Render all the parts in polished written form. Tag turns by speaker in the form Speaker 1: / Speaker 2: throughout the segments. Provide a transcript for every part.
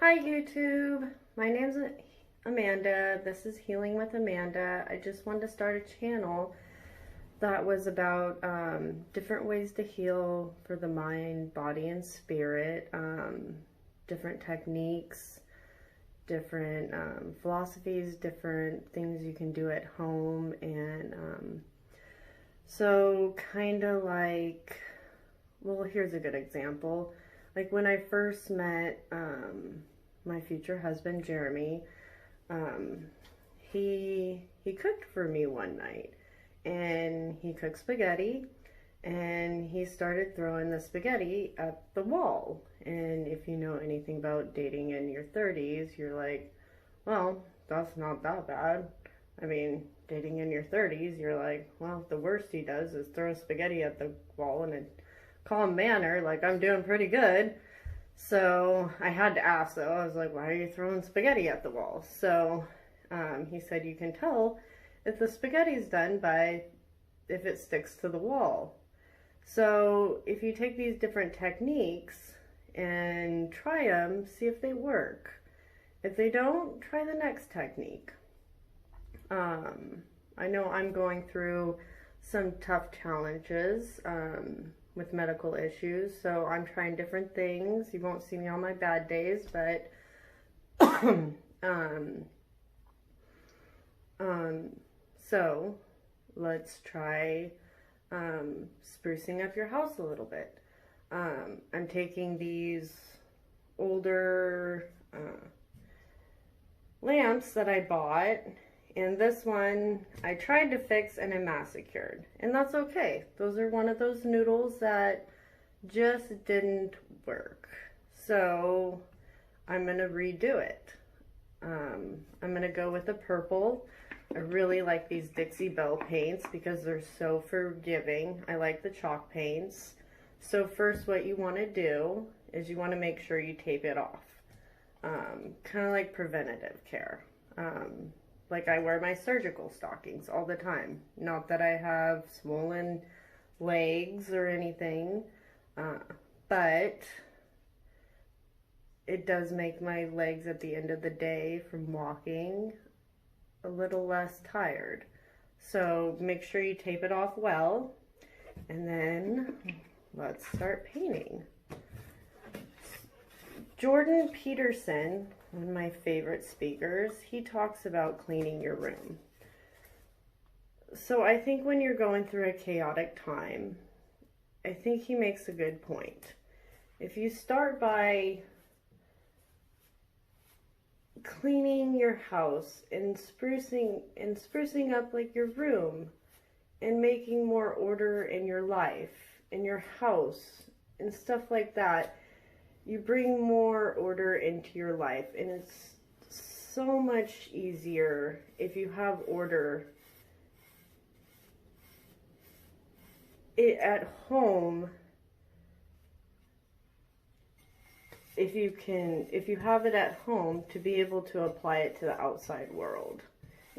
Speaker 1: Hi YouTube, my name's Amanda. This is Healing with Amanda. I just wanted to start a channel that was about different ways to heal for the mind, body, and spirit, different techniques, different philosophies, different things you can do at home, and so kind of like, well, here's a good example. Like when I first met my future husband, Jeremy, he cooked for me one night, and he cooked spaghetti, and he started throwing the spaghetti at the wall. And if you know anything about dating in your 30s, you're like, well, that's not that bad. I mean, dating in your 30s, you're like, well, the worst he does is throw spaghetti at the wall in a calm manner, like I'm doing pretty good. So I had to ask though, I was like, why are you throwing spaghetti at the wall? So he said you can tell if the spaghetti's done by if it sticks to the wall. So if you take these different techniques and try them, see if they work. If they don't, try the next technique. I know I'm going through some tough challenges with medical issues, so I'm trying different things. You won't see me on my bad days, but so let's try sprucing up your house a little bit. I'm taking these older lamps that I bought, and this one I tried to fix and I massacred, and that's okay. Those are one of those noodles that just didn't work. So I'm gonna redo it. I'm gonna go with the purple. I really like these Dixie Belle paints because they're so forgiving. I like the chalk paints. So first what you wanna do is you wanna make sure you tape it off. Kind of like preventative care. Like I wear my surgical stockings all the time. Not that I have swollen legs or anything, but it does make my legs at the end of the day from walking a little less tired. So make sure you tape it off well, and then let's start painting. Jordan Peterson, one of my favorite speakers, he talks about cleaning your room. So I think when you're going through a chaotic time, I think he makes a good point. If you start by cleaning your house and sprucing up like your room and making more order in your life, in your house and stuff like that, you bring more order into your life, and it's so much easier if you have order at home. If you have it at home, to be able to apply it to the outside world,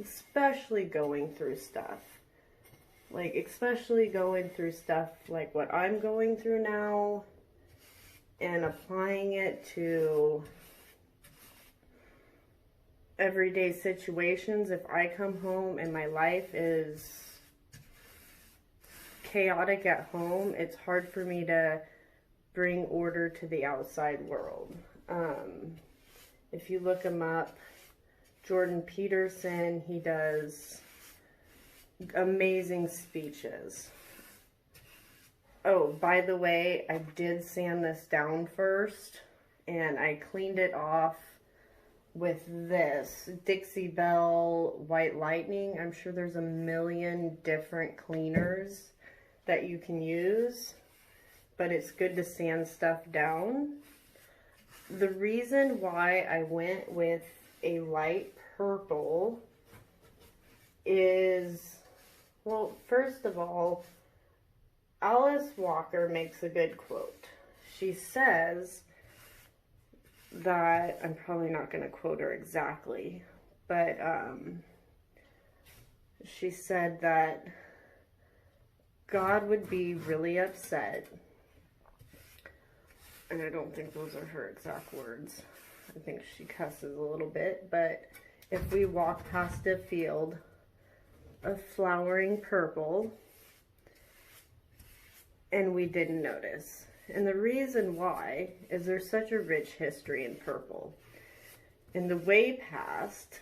Speaker 1: especially going through stuff. Like, especially going through stuff like what I'm going through now, and applying it to everyday situations. If I come home and my life is chaotic at home, it's hard for me to bring order to the outside world. If you look him up, Jordan Peterson, he does amazing speeches. Oh, by the way, I did sand this down first, and I cleaned it off with this Dixie Belle White Lightning. I'm sure there's a million different cleaners that you can use, but it's good to sand stuff down. The reason why I went with a light purple is, well, first of all, Alice Walker makes a good quote. She says that, I'm probably not going to quote her exactly, but she said that God would be really upset and I don't think those are her exact words. I think she cusses a little bit, but if we walk past a field of flowering purple and we didn't notice. And the reason why is there's such a rich history in purple. In the way past,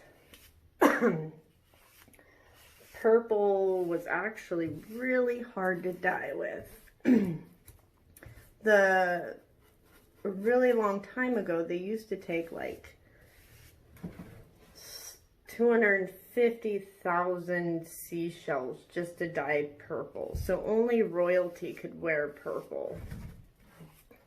Speaker 1: purple was actually really hard to dye with. A really long time ago, they used to take like 250,000 seashells just to dye purple. So only royalty could wear purple.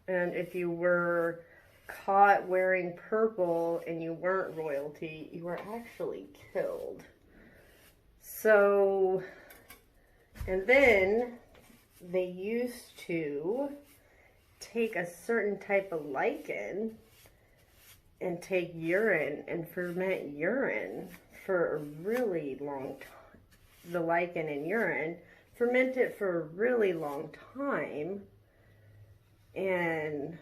Speaker 1: And if you were caught wearing purple and you weren't royalty, you were actually killed. So, and then they used to take a certain type of lichen and take urine and ferment urine for a really long time. The lichen and urine, ferment it for a really long time, and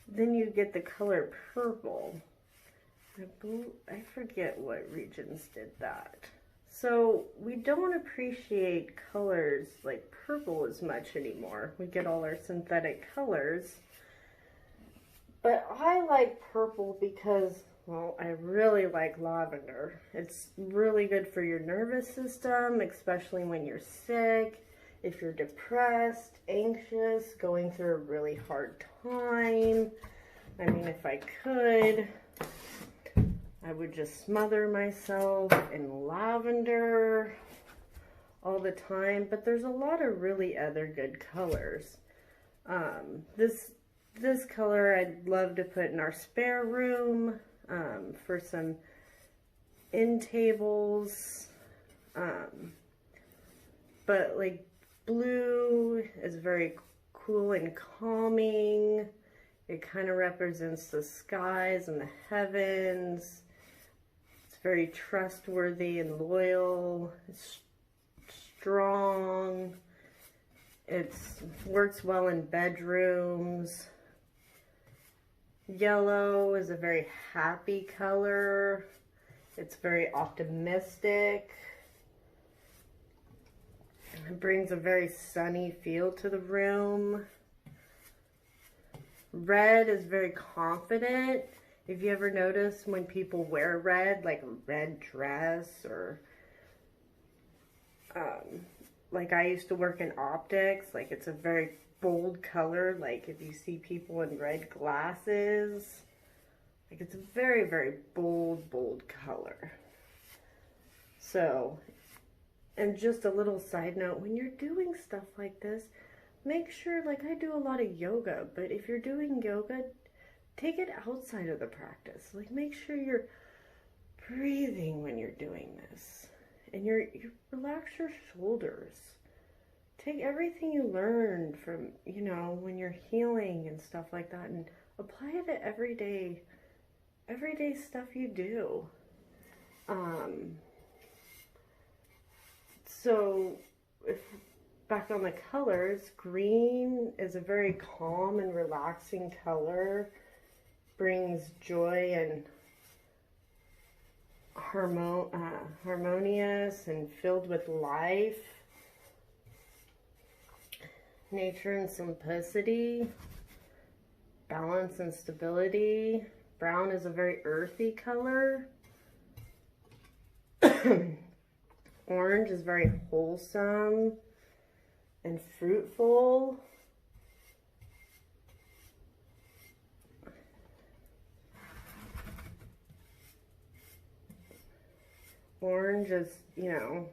Speaker 1: then you get the color purple. I forget what regions did that. So we don't appreciate colors like purple as much anymore. We get all our synthetic colors. But I like purple because, well, I really like lavender. It's really good for your nervous system, especially when you're sick, if you're depressed, anxious, going through a really hard time. I mean, if I could, I would just smother myself in lavender all the time. But there's a lot of really other good colors. This color I'd love to put in our spare room for some end tables. But like blue is very cool and calming. It kind of represents the skies and the heavens. It's very trustworthy and loyal. It's strong. It works well in bedrooms. Yellow is a very happy color. It's very optimistic. It brings a very sunny feel to the room. Red is very confident. If you ever notice when people wear red, like a red dress, or like I used to work in optics, like it's a very bold color. Like if you see people in red glasses, like it's a very, very bold color. So, and just a little side note, when you're doing stuff like this, make sure, like I do a lot of yoga, but if you're doing yoga, take it outside of the practice. Like make sure you're breathing when you're doing this. And you relax your shoulders. Take everything you learned from, you know, when you're healing and stuff like that, and apply it to everyday stuff you do. So, back on the colors, green is a very calm and relaxing color. Brings joy and harmonious and filled with life. Nature and simplicity. Balance and stability. Brown is a very earthy color. Orange is very wholesome and fruitful. Orange is, you know,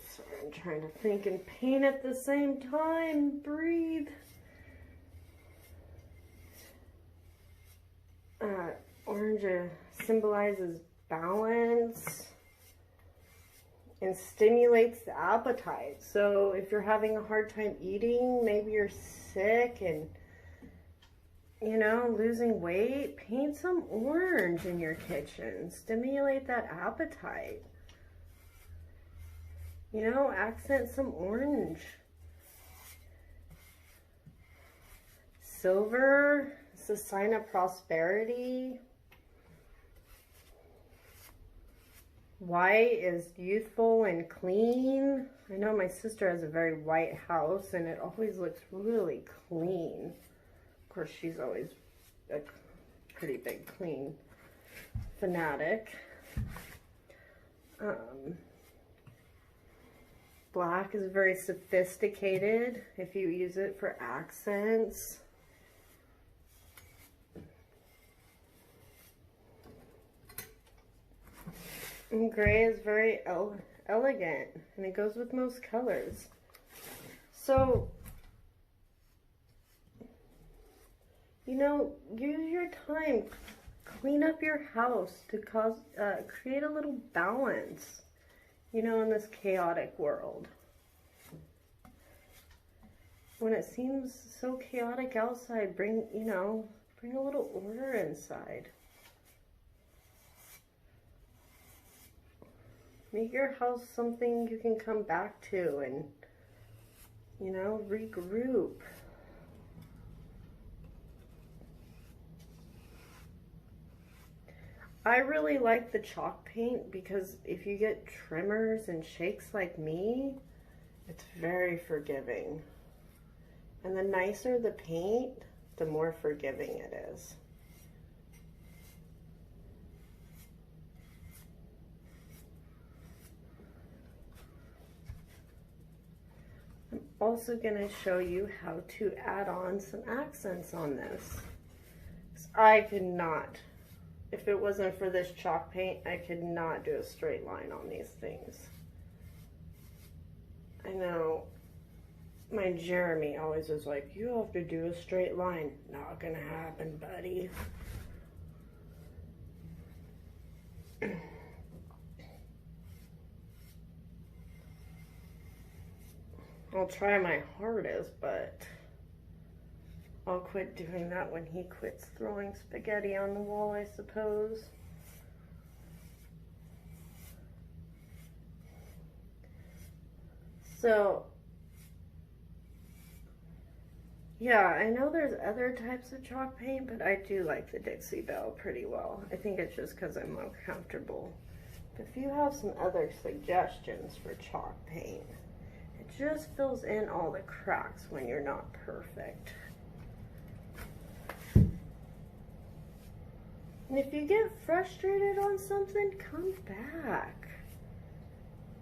Speaker 1: sorry, I'm trying to think and paint at the same time. Breathe. Orange symbolizes balance and stimulates the appetite. So if you're having a hard time eating, maybe you're sick and, you know, losing weight, paint some orange in your kitchen. Stimulate that appetite. You know, accent some orange. silver. It's a sign of prosperity. White is youthful and clean. I know my sister has a very white house and it always looks really clean. Of course, she's always a pretty big clean fanatic. Black is very sophisticated if you use it for accents. And gray is very elegant, and it goes with most colors. So, you know, use your time, clean up your house to create a little balance, you know, in this chaotic world. When it seems so chaotic outside, bring a little order inside. Make your house something you can come back to and, you know, regroup. I really like the chalk paint because if you get trimmers and shakes like me, it's very forgiving. And the nicer the paint, the more forgiving it is. I'm also going to show you how to add on some accents on this. I could not, if it wasn't for this chalk paint, I could not do a straight line on these things. I know my Jeremy always is like, you have to do a straight line. Not gonna happen, buddy. I'll try my hardest, but I'll quit doing that when he quits throwing spaghetti on the wall, I suppose. So, yeah, I know there's other types of chalk paint, but I do like the Dixie Belle pretty well. I think it's just because I'm more comfortable. But if you have some other suggestions for chalk paint, it just fills in all the cracks when you're not perfect. And if you get frustrated on something, come back.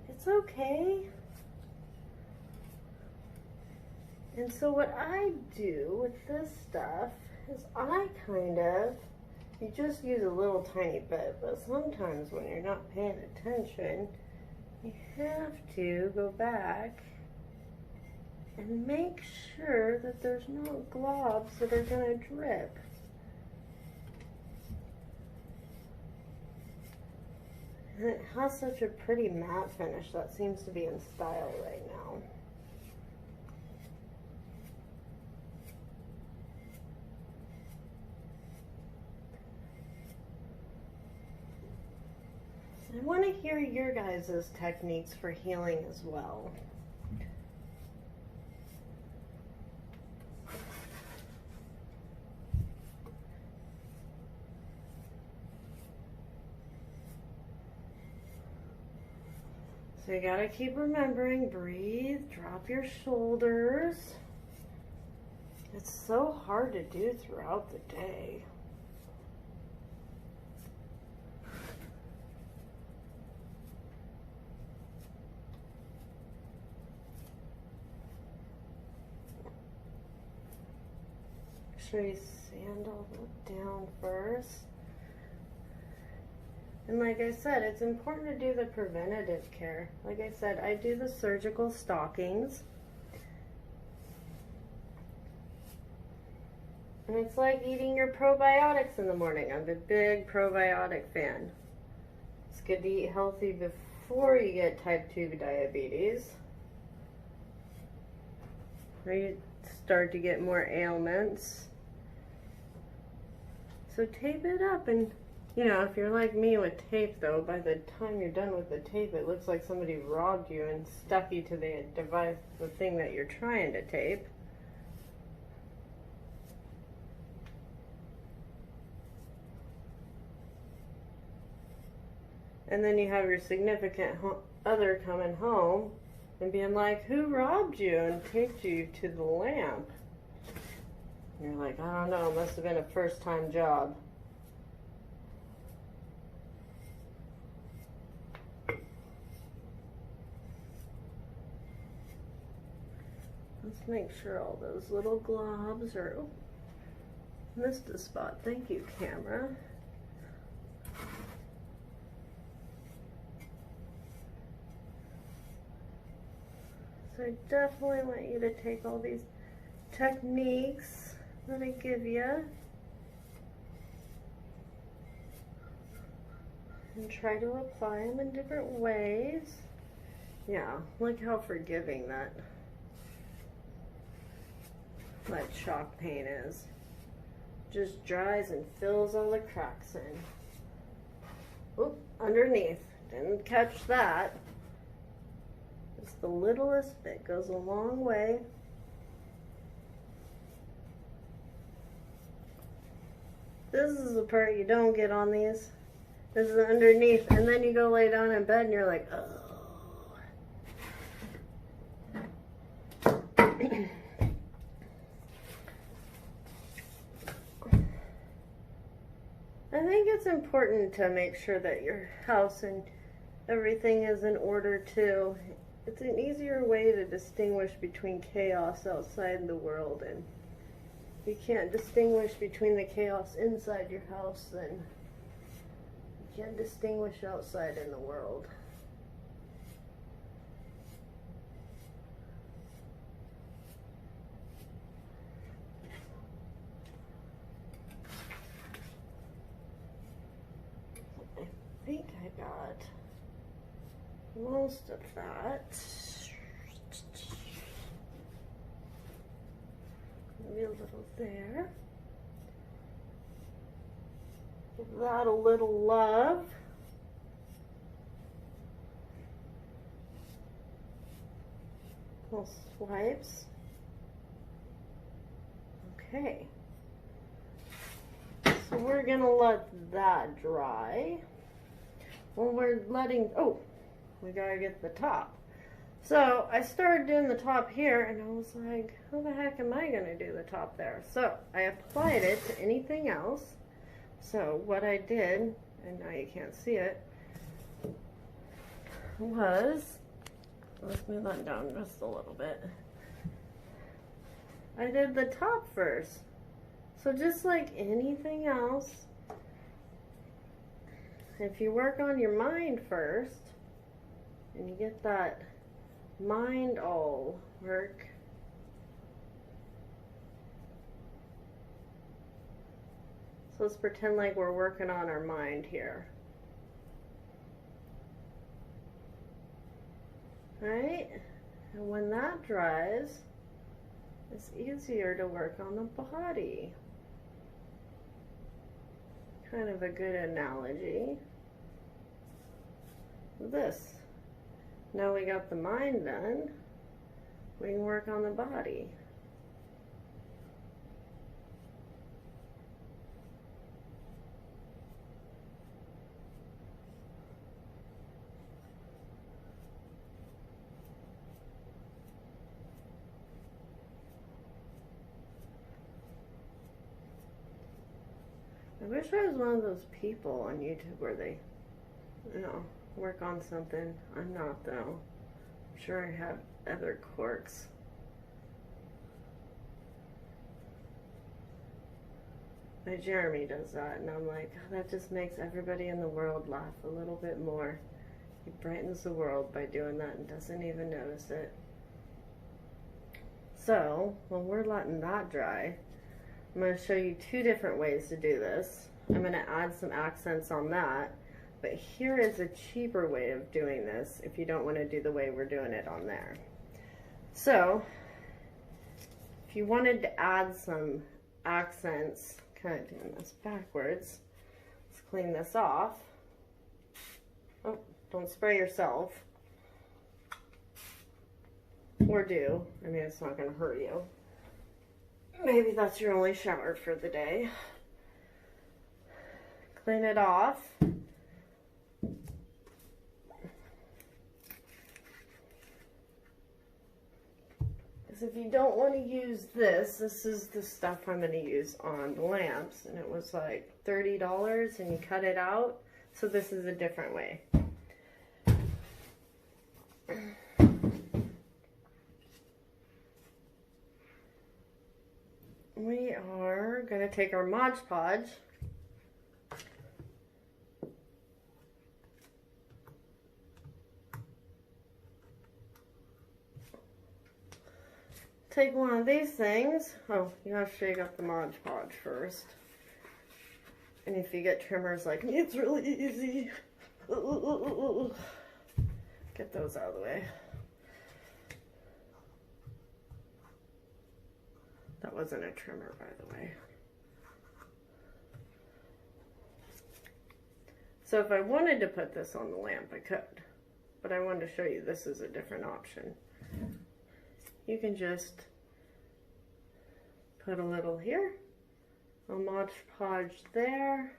Speaker 1: It's okay. And so what I do with this stuff is you just use a little tiny bit, but sometimes when you're not paying attention, you have to go back and make sure that there's no globs that are gonna drip. And it has such a pretty matte finish that seems to be in style right now. I want to hear your guys' techniques for healing as well. So you gotta keep remembering, breathe, drop your shoulders. It's so hard to do throughout the day. Make sure you sand all that down first. And like I said, it's important to do the preventative care. Like I said, I do the surgical stockings. And it's like eating your probiotics in the morning. I'm a big probiotic fan. It's good to eat healthy before you get type 2 diabetes, or you start to get more ailments. So tape it up, and you know, if you're like me with tape though, by the time you're done with the tape, it looks like somebody robbed you and stuck you to the device, the thing that you're trying to tape. And then you have your significant other coming home and being like, who robbed you and taped you to the lamp? And you're like, I don't know, it must have been a first-time job. Let's make sure all those little globs are... Oh, missed a spot. Thank you, camera. So I definitely want you to take all these techniques that I give you and try to apply them in different ways. Yeah, look how forgiving that chalk paint is. Just dries and fills all the cracks in. Oop, underneath. Didn't catch that. Just the littlest bit goes a long way. This is the part you don't get on these. This is underneath, and then you go lay down in bed and you're like, oh. I think it's important to make sure that your house and everything is in order too. It's an easier way to distinguish between chaos outside the world, and if you can't distinguish between the chaos inside your house, then you can't distinguish outside in the world. I think I got most of that. Maybe a little there. Give that a little love. Little swipes. Okay. So we're gonna let that dry. When we're letting, oh, we gotta get the top. So I started doing the top here and I was like, how the heck am I gonna do the top there? So I applied it to anything else. So what I did, and now you can't see it, was, let's move that down just a little bit. I did the top first. So just like anything else, if you work on your mind first, and you get that mind all work, so let's pretend like we're working on our mind here. Right? And when that dries, it's easier to work on the body. Kind of a good analogy. This. Now we got the mind done, we can work on the body. I wish I was one of those people on YouTube where they, you know, work on something. I'm not though. I'm sure I have other quirks. My Jeremy does that and I'm like, oh, that just makes everybody in the world laugh a little bit more. He brightens the world by doing that and doesn't even notice it. So when we're letting that dry, I'm going to show you two different ways to do this. I'm going to add some accents on that. But here is a cheaper way of doing this if you don't want to do the way we're doing it on there. So, if you wanted to add some accents, kind of doing this backwards, let's clean this off. Oh, don't spray yourself. Or do. I mean, it's not going to hurt you. Maybe that's your only shower for the day. Clean it off. Because if you don't want to use this, this is the stuff I'm going to use on the lamps. And it was like $30 and you cut it out. So this is a different way. We are going to take our Mod Podge take one of these things. Oh, you have to shake up the Mod Podge first. And if you get trimmers like me, it's really easy. Get those out of the way. That wasn't a trimmer, by the way. So if I wanted to put this on the lamp, I could. But I wanted to show you this is a different option. You can just put a little here, a Mod Podge there,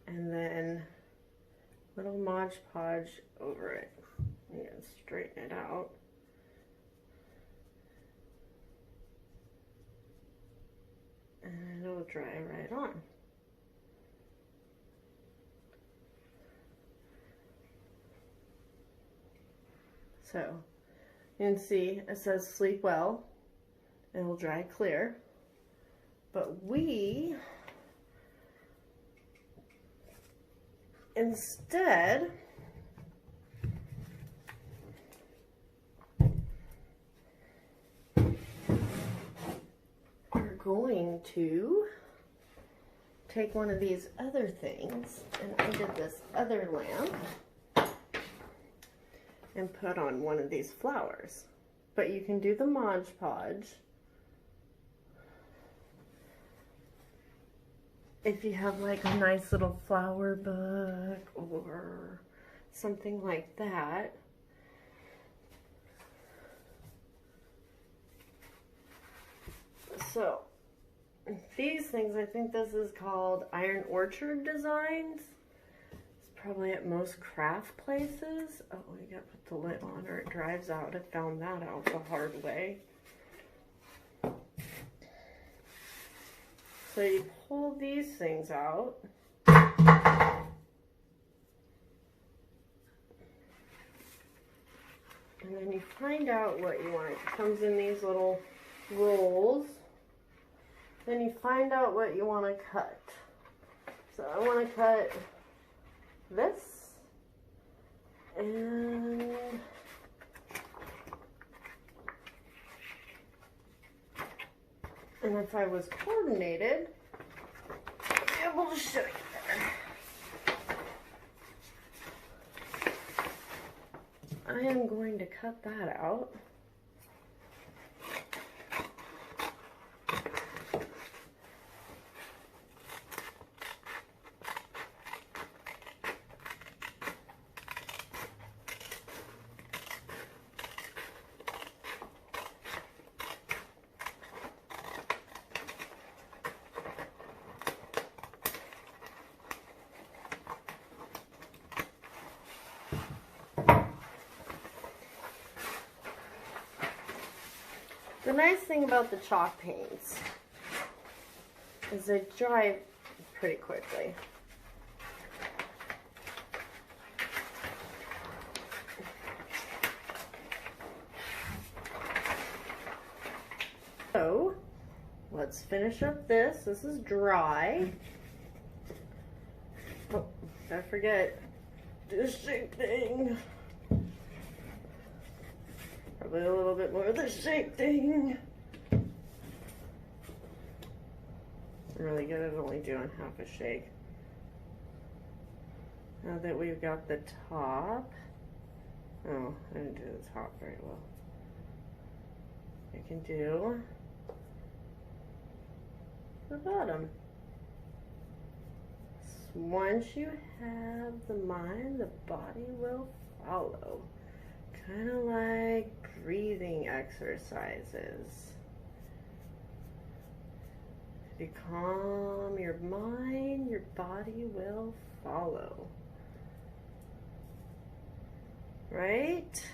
Speaker 1: and then little Mod Podge over it. You can straighten it out. And it'll dry right on. So you can see it says sleep well. It'll dry clear. But we instead are going to take one of these other things, and I did this other lamp, and put on one of these flowers. But you can do the Mod Podge if you have like a nice little flower book or something like that. So these things, I think this is called Iron Orchard Designs. Probably at most craft places. Oh, you gotta put the lid on or it dries out. I found that out the hard way. So you pull these things out. And then you find out what you want. It comes in these little rolls. Then you find out what you want to cut. So I want to cut this, and if I was coordinated, I'd be able to show you better. I am going to cut that out. The nice thing about the chalk paints is they dry pretty quickly. So let's finish up this. This is dry. Oh, I forget this shape thing. Probably a little bit more of the shape thing. I'm really good at only doing half a shake. Now that we've got the top. Oh, I didn't do the top very well. I can do the bottom. Once you have the mind, the body will follow. Kind of like breathing exercises. If you calm your mind, your body will follow. right?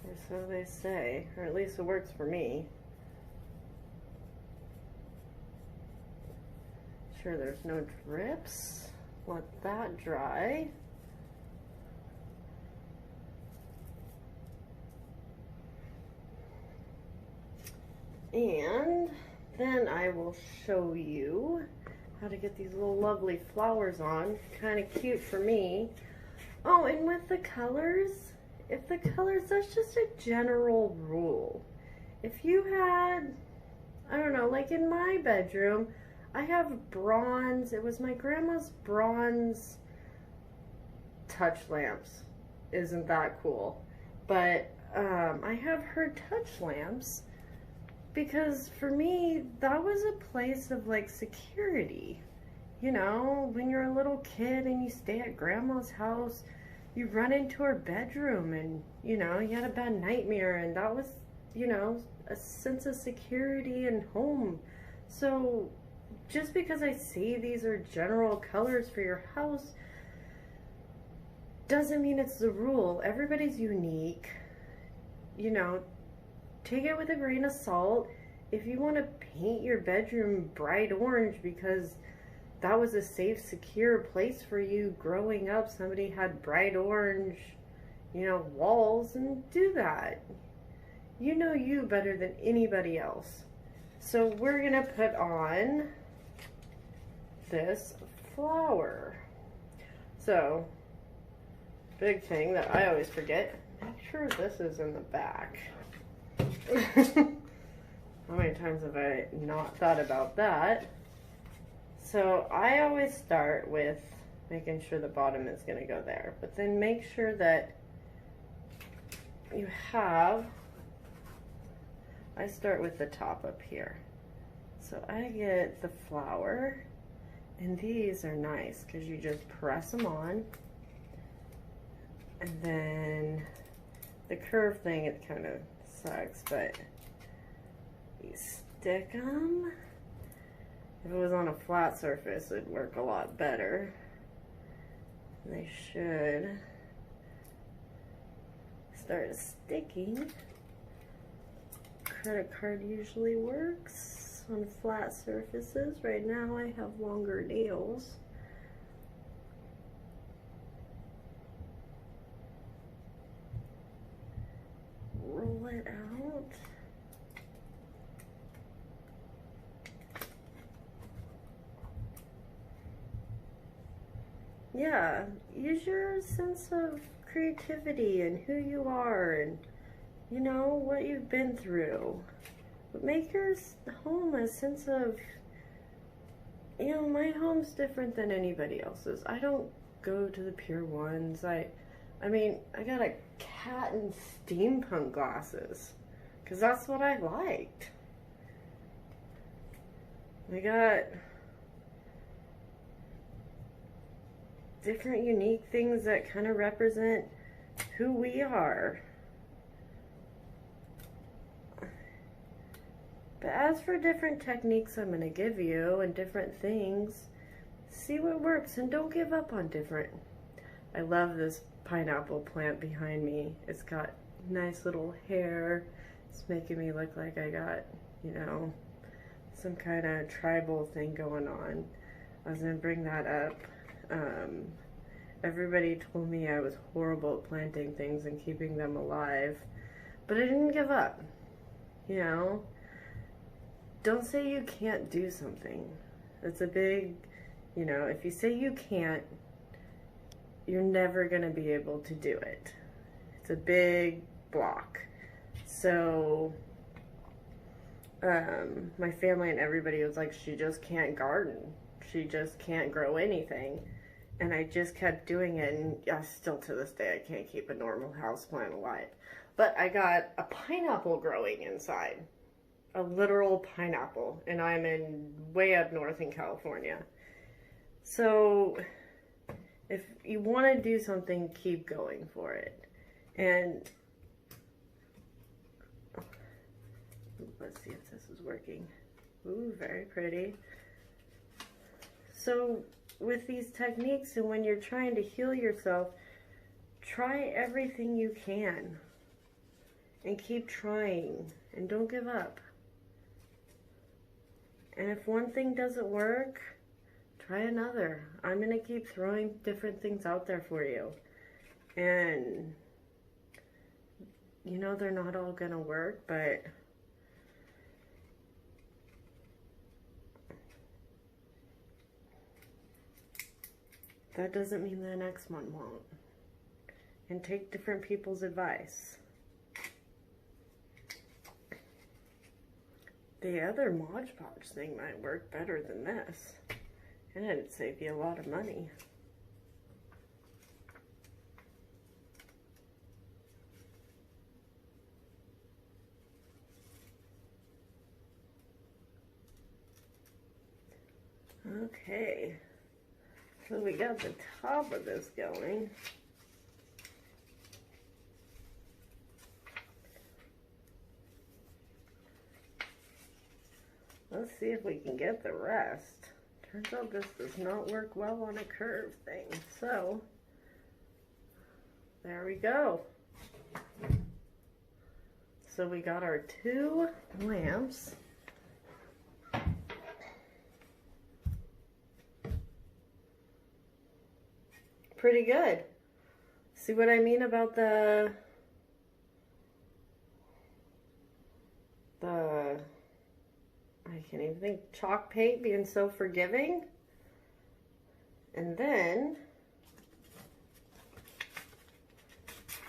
Speaker 1: Or so they say, or at least it works for me. Sure there's no drips. Let that dry. And then I will show you how to get these little lovely flowers on. Kind of cute for me. Oh, and with the colors, if the colors, that's just a general rule. If you had, I don't know, like in my bedroom, I have bronze, it was my grandma's bronze touch lamps. Isn't that cool? But I have her touch lamps because for me, that was a place of like security. You know, when you're a little kid and you stay at grandma's house, you run into her bedroom and, you know, you had a bad nightmare, and that was, you know, a sense of security and home. So just because I say these are general colors for your house doesn't mean it's the rule. Everybody's unique. You know, take it with a grain of salt. If you want to paint your bedroom bright orange because that was a safe, secure place for you growing up, somebody had bright orange, you know, walls, and do that. You know you better than anybody else. So we're gonna put on this flower. So, big thing that I always forget, make sure this is in the back. How many times have I not thought about that? So I always start with making sure the bottom is going to go there, but then make sure that you have, I start with the top up here. So I get the flower, and these are nice because you just press them on, and then the curve thing, it kind of sucks, but you stick them. If it was on a flat surface, it'd work a lot better. They should start sticking. Credit card usually works on flat surfaces. Right now I have longer nails. Roll it out. Yeah, use your sense of creativity and who you are and, you know, what you've been through. But make your home a sense of, you know, my home's different than anybody else's. I don't go to the Pier 1s. I mean, I got a cat in steampunk glasses because that's what I liked. I got different unique things that kind of represent who we are. But as for different techniques I'm going to give you and different things, see what works and don't give up on different. I love this pineapple plant behind me. It's got nice little hair. It's making me look like I got, you know, some kind of tribal thing going on. I was going to bring that up. Everybody told me I was horrible at planting things and keeping them alive, but I didn't give up. You know, don't say you can't do something. It's a big, you know, if you say you can't, you're never going to be able to do it. It's a big block. So, my family and everybody was like, she just can't garden. She just can't grow anything. And I just kept doing it, and still to this day, I can't keep a normal houseplant alive. But I got a pineapple growing inside. A literal pineapple. And I'm in way up north in California. So, if you want to do something, keep going for it. And let's see if this is working. Ooh, very pretty. So with these techniques, and when you're trying to heal yourself, try everything you can and keep trying and don't give up. And if one thing doesn't work, try another. I'm going to keep throwing different things out there for you. And you know they're not all going to work, but that doesn't mean the next one won't. And take different people's advice. The other Mod Podge thing might work better than this. And it'd save you a lot of money. Okay, so we got the top of this going. Let's see if we can get the rest. Turns out this does not work well on a curve thing. So, there we go. So we got our 2 lamps. Pretty good. See what I mean about the I can't even think, chalk paint being so forgiving. And then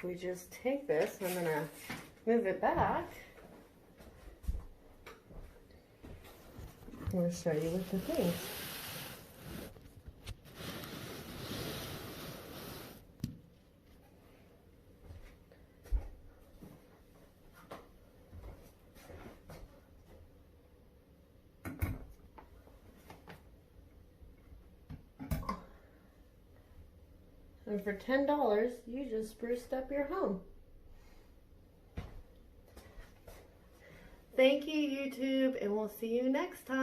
Speaker 1: we just take this, I'm gonna move it back. I'm gonna show you with the thing. And for $10, you just spruced up your home. Thank you, YouTube, and we'll see you next time.